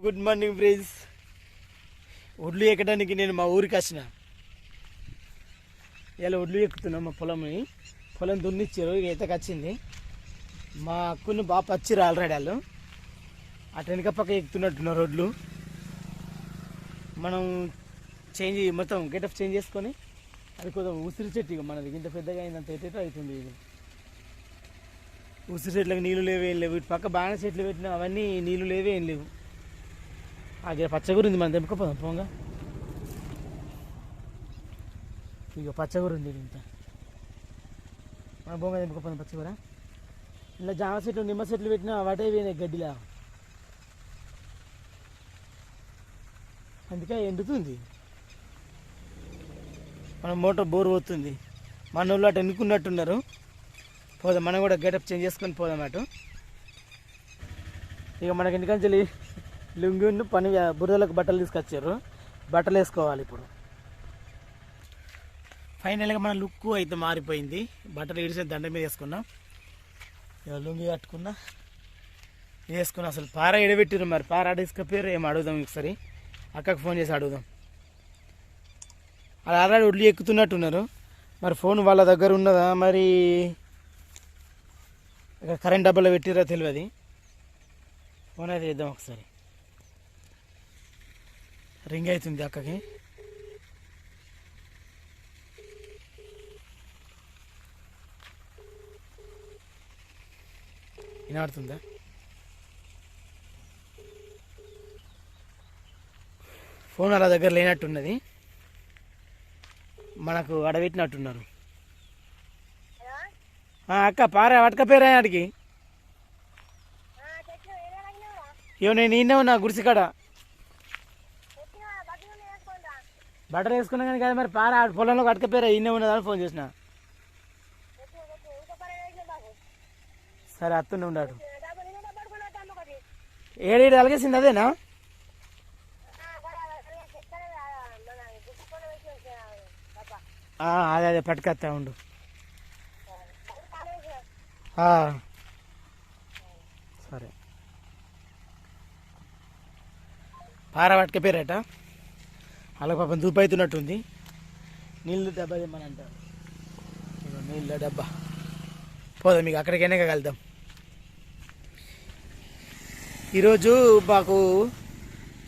Good morning friends. ఒడ్లు ఎక్కడానికి నేను మా ఊరికి వచ్చిన. ఇలా ఒడ్లు ఎక్కుతున్నాం. మా పొలం దున్నిచ్చారు, ఈతకు వచ్చింది. మా అక్కుని బాగా పచ్చిరు ఆల్రెడీ. వాళ్ళు అటు వెనక పక్క ఎక్కుతున్నట్టున్నారు ఒడ్లు. మనం మొత్తం గెటప్ చేంజ్ చేసుకొని అది కొంచెం ఉసిరి చెట్టు, ఇక మనది ఇంత పెద్దగా అయిందంత ఎటేటో అవుతుంది. ఇది ఉసిరి చెట్లకు నీళ్ళు లేవు, ఏం లేవు. ఇటు పక్క బాగానే చెట్లు పెట్టినా అవన్నీ నీళ్ళు లేవే, ఏం లేవు. ఆ పచ్చగురింది, మనం తెంపుకపోదాం పోంగా. ఇక పచ్చగురుంది ఇంత, మన బొంగ తెంపుకపోదాం పచ్చగుర. ఇలా జామ చెట్లు నిమ్మ చెట్లు పెట్టినా వాటే పోయినాయి గడ్డిలా, అందుకే ఎండుతుంది. మన మోటార్ బోర్ పోతుంది. మన వాళ్ళు అటు ఎన్నుకున్నట్టున్నారు. పోదాం, మనం కూడా గెటప్ చేంజ్ చేసుకొని పోదాం అటు. ఇక మనకి ఎందుకంటే లుంగి పని బురదలకు బట్టలు తీసుకొచ్చారు, బట్టలు వేసుకోవాలి ఇప్పుడు. ఫైనల్గా మన లుక్ అయితే మారిపోయింది. బట్టలు ఇడిసిన దండ మీద వేసుకున్నాం. ఇక లుంగి కట్టుకున్నా, వేసుకున్నా. అసలు పార ఎడబెట్టిరు, మరి పార ఆడేసుకపోయారు ఏం అడుగుదాం. ఒకసారి అక్కకు ఫోన్ చేసి అడుగుదాం. అది ఆల్రెడీ ఒడ్లు ఎక్కుతున్నట్టున్నారు. మరి ఫోన్ వాళ్ళ దగ్గర ఉన్నదా, మరి కరెంట్ డబ్బాలో పెట్టిరా తెలియదు. ఫోన్ అయితే చేద్దాం ఒకసారి. రింగ్ అవుతుంది అక్కకి. వినబడుతుందా? ఫోన్ అలా దగ్గర లేనట్టున్నది, మనకు అడబెట్టినట్టున్నారు. అక్క పార పట్టుకపోయారా ఆడికి? ఇవో నేను ఈయనే ఉన్నా గుడిసికాడ, బట్టలు వేసుకున్నా కానీ కదా. మరి పార పొలంలో పట్టుకపోయారా? ఈయనే ఉన్నదని ఫోన్ చేసిన. సరే అత్తుండే ఉన్నాడు. ఏడు అలగేసింది అదేనా? అదే అదే పట్టుకొస్తా ఉండు. సరే, పార పట్టుకపోయారట. అలా పాపం దూపు అవుతున్నట్టుంది. నీళ్ళు డబ్బా తెమ్మని అంటారు. నీళ్ళ డబ్బా పోదాం, మీకు అక్కడికైనా కలుద్దాం. ఈరోజు మాకు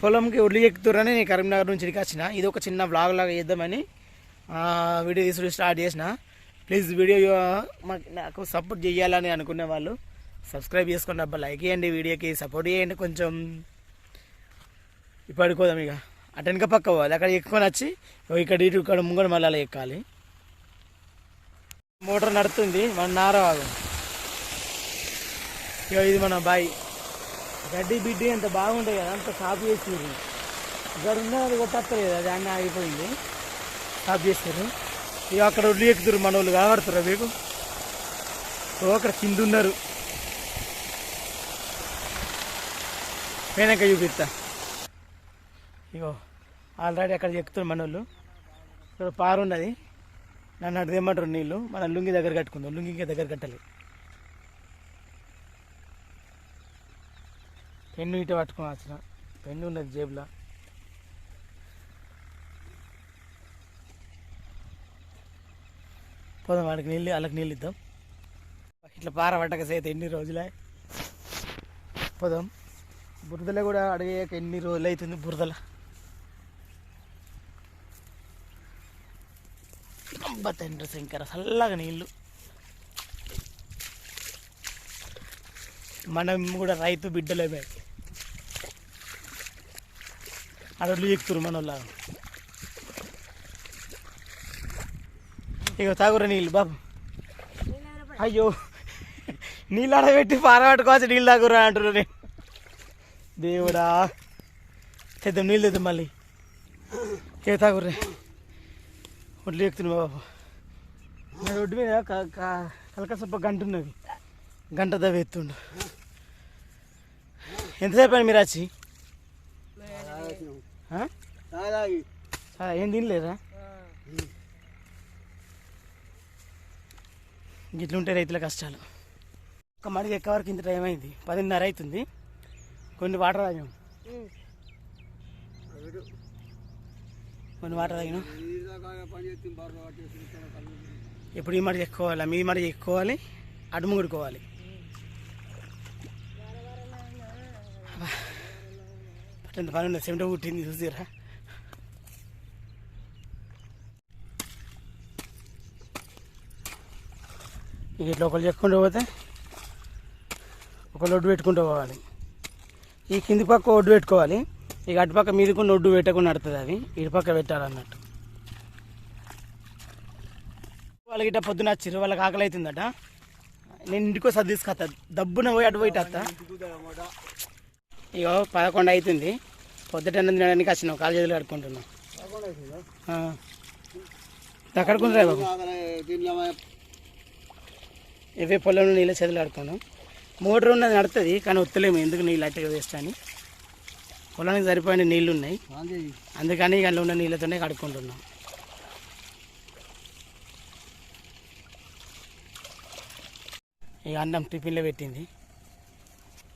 పొలంకి ఒడ్లు ఎక్కుతారని నేను కరీంనగర్ నుంచి ఇక్కడికి వచ్చిన. ఇది ఒక చిన్న బ్లాగ్ లాగా చేద్దామని వీడియో తీసుడు స్టార్ట్ చేసిన. ప్లీజ్ వీడియో నాకు సపోర్ట్ చేయాలని అనుకునే వాళ్ళు సబ్స్క్రైబ్ చేసుకోండి అబ్బా, లైక్ చేయండి, వీడియోకి సపోర్ట్ చేయండి కొంచెం. ఇప్పుడు అడుకోదాం. ఇక అటు వెనక పక్క పోవాలి, అక్కడ ఎక్కుకొని వచ్చి ఇక్కడ ఇటు ఇక్కడ ముంగడు మళ్ళీ అలా ఎక్కాలి. మోటార్ నడుతుంది, మన నారవాగు. ఇక ఇది మన బాయి. గడ్డి బిడ్డి అంత బాగుంటుంది కదా, అంత సాఫ్ చేసారు. ఇక్కడ ఉన్నది అది కొట్టలేదు, అది అన్నీ ఆగిపోయింది, సాఫ్ చేస్తారు. ఇక అక్కడ ఒడ్లు ఎక్కుతారు మన వాళ్ళు, కనబడుతున్నారు మీకు. అక్కడ కింద ఉన్నారు, వెనక చూపిస్తా. ఇగో ఆల్రెడీ అక్కడ ఎక్కుతారు మన వాళ్ళు. ఇక్కడ పారు ఉన్నది, నన్ను అటు తెమ్మంటారు నీళ్ళు. మన లుంగి దగ్గర కట్టుకుందాం, లుంగికి దగ్గర కట్టాలి. పెన్ను ఇటు పట్టుకొని వచ్చిన, పెన్ను ఉన్నది జేబులో. పోదాం, వాడికి నీళ్ళు వాళ్ళకి నీళ్ళు ఇద్దాం. ఇట్లా పార పట్టక సేత ఎన్ని రోజులే. పోదాం. బురదలో కూడా అడిగాక ఎన్ని రోజులు అవుతుంది. బురదల అబ్బా తండ్రి శంకర, చల్లగా నీళ్ళు. మనం కూడా రైతు బిడ్డలేమే. అడవులు ఎక్కుతురు మన వాళ్ళ. ఇక తాగురా నీళ్ళు బాబు. అయ్యో, నీళ్ళు ఆడబెట్టి పార పట్టుకోవచ్చు, నీళ్ళు తాగురా అంటారు. నేను దేవుడా, తెద్దాం నీళ్ళు తెద్దాం మళ్ళీ. ఏ తాగుర్రే, ఒడ్లు ఎక్కుతున్నాయి బాబు. ఒడ్డు మీద కలకసప్ప గంట ఉన్నది, గంట దవ్వ ఎత్తుండు. ఎంతసేపు అని మీరు వచ్చి? ఏం తినలేదా? గిట్లుంటే రైతుల కష్టాలు. ఒక మడికి ఎక్క వరకు ఇంత టైం అయింది, 10:30 అవుతుంది. కొన్ని వాటర్ తాగాం, కొన్ని వాటర్ తాగినా ఇప్పుడు ఈ మరి ఎక్కుకోవాలి మీ మరి ఎక్కుకోవాలి అడుము కొడుకోవాలి పట్టంత పని ఉంది సెంట పుట్టింది చూసిరా ఇట్లా ఒకళ్ళు చెప్పుకుంటూ పోతే ఒక లొడ్డు పెట్టుకుంటూ పోవాలి ఈ కింది పక్క ఒడ్డు పెట్టుకోవాలి ఇక అటుపక్క మీదకు ఒడ్డు పెట్టకుండా నడుతుంది అది ఇటు పక్క పెట్టాలన్నట్టు వాళ్ళకి ఇట్లా పొద్దున వచ్చిర్రు వాళ్ళకి ఆకలి అవుతుందట నేను ఇంటికో సర్ది తీసుకొస్తా దబ్బున పోయి అటు పోయి వస్తా ఇక 11 అవుతుంది పొద్దుట తినడానికి వచ్చినావు కాలు చేతులు కడుక్కుంటున్నావు అక్కడుకుంటున్నా బాబు ఇవే పొలంలో నీళ్ళ చేతులు కడుక్కున్నాం మోటార్ ఉన్నది నడుతుంది కానీ వత్తలేము ఎందుకు నీళ్ళు అట్టగా వేస్ట్ అని పొలానికి సరిపోయిన నీళ్ళు ఉన్నాయి అందుకని అందులో ఉన్న నీళ్ళతోనే కడుక్కుంటున్నాం ఇక అన్నం టిఫిన్లో పెట్టింది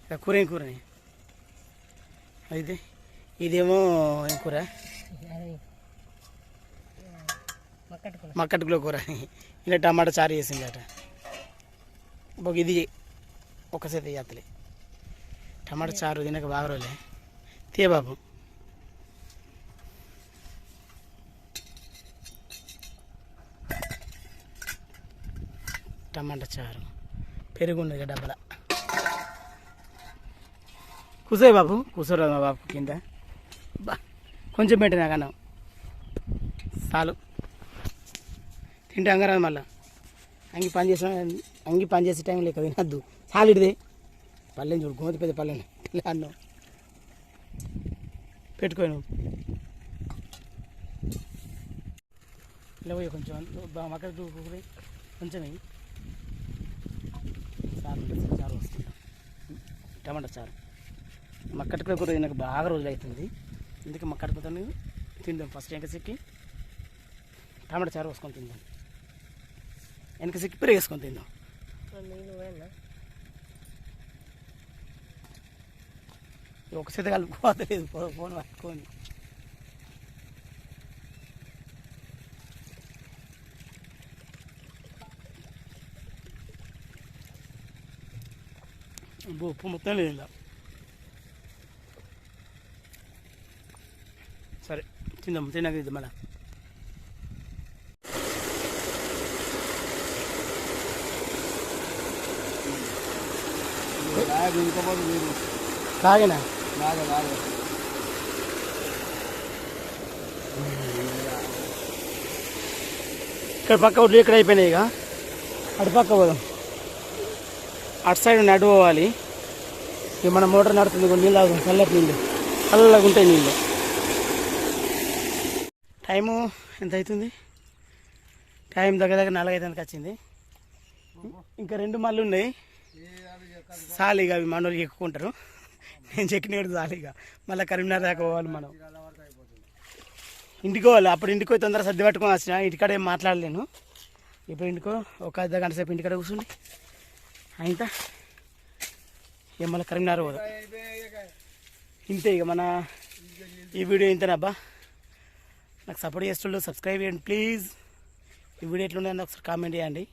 ఇక కూర ఏం కూరని అయితే ఇదేమో ఏం కూర మక్కటికులో కూర ఇలా టమాటా చారు చేసింది అట ఇది ఒకసేపు చేతలే టమాటా చారు తినక బాగా రోజులే తే బాబు టమాటా చారు పెరుగున్నది డబ్బల కూర్చోయి బాబు కూర్చోరా మా బాబు కింద బా కొంచెం పెట్టినా కన్నా చాలు తింటే అంగరాదు మళ్ళా అంగి పని చేసే టైం లేక వినద్దు చాలిడిదే పల్లెని చూడు గోతి పెద్ద పల్లెని అన్నం పెట్టుకో నువ్వు ఇలా పోయి కొంచెం మక్కడ కొంచెం చారు వస్తుంటాం టమాటా చారు మక్కటికూర కూర నాకు బాగా రోజులు అవుతుంది అందుకే మక్కటికూరతో తిందాం ఫస్ట్ వెనక సిక్కి టమాటా చారు వేసుకొని తిందాం వెనక సిక్కి పెరుగు వేసుకొని తిందాం ఒక చేత కలుపుకోవట్లేదు ఫోన్ పట్టుకొని ఉప్పు మొత్తం లేదు ఇలా సరే తిందాం తిన్నాక తిద్దాం మళ్ళా తాగేనా ఇక్కడ పక్క ఒడ్లు ఇక్కడ అయిపోయినాయి ఇక అటు పక్క పోదాం అటు సైడ్ నడు పోవాలి ఇక మన మోటార్ నడుతుంది నీళ్ళు తాగుతాం చల్లటి నీళ్ళు చల్లగా ఉంటాయి నీళ్ళు టైము ఎంత అవుతుంది టైం దగ్గర 4:05 వచ్చింది ఇంకా 2 మళ్ళీ ఉన్నాయి సాలిగా అవి మన వాళ్ళకి ఎక్కుకుంటారు నేను చెక్కిన సాలిగా మళ్ళీ కరీంనగర్ దాకా పోవాలి మనం ఇంటికి పోవాలి అప్పుడు ఇంటికి పోయి తొందరగా సర్ది పట్టుకొని వచ్చిన ఇంటికాడ ఏం మాట్లాడలేను ఇప్పుడు ఇంటికో ఒక అర్ధ గంట సేపు ఇంటికాడ కూర్చుండి అయినా ఇక మళ్ళీ కరీంనగర్ పోదాం ఇంతే ఇక మన ఈ వీడియో ఇంతేనబ్బా నాకు సపోర్ట్ చేస్తుండో సబ్స్క్రైబ్ చేయండి ప్లీజ్ ఈ వీడియో ఎట్లుందని ఒకసారి కామెంట్ చేయండి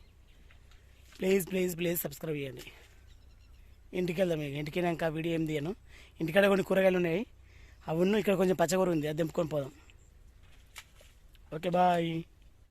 ప్లీజ్ ప్లీజ్ ప్లీజ్ సబ్స్క్రైబ్ చేయండి ఇంటికి వెళ్దాం ఇక ఇంటికి వెళ్ళాక వీడియో ఏం తీయను ఇంటికాడ కొన్ని కూరగాయలు ఉన్నాయి అవి ఇక్కడ కొంచెం పచ్చకూర ఉంది అది దింపుకొని పోదాం ఓకే బాయ్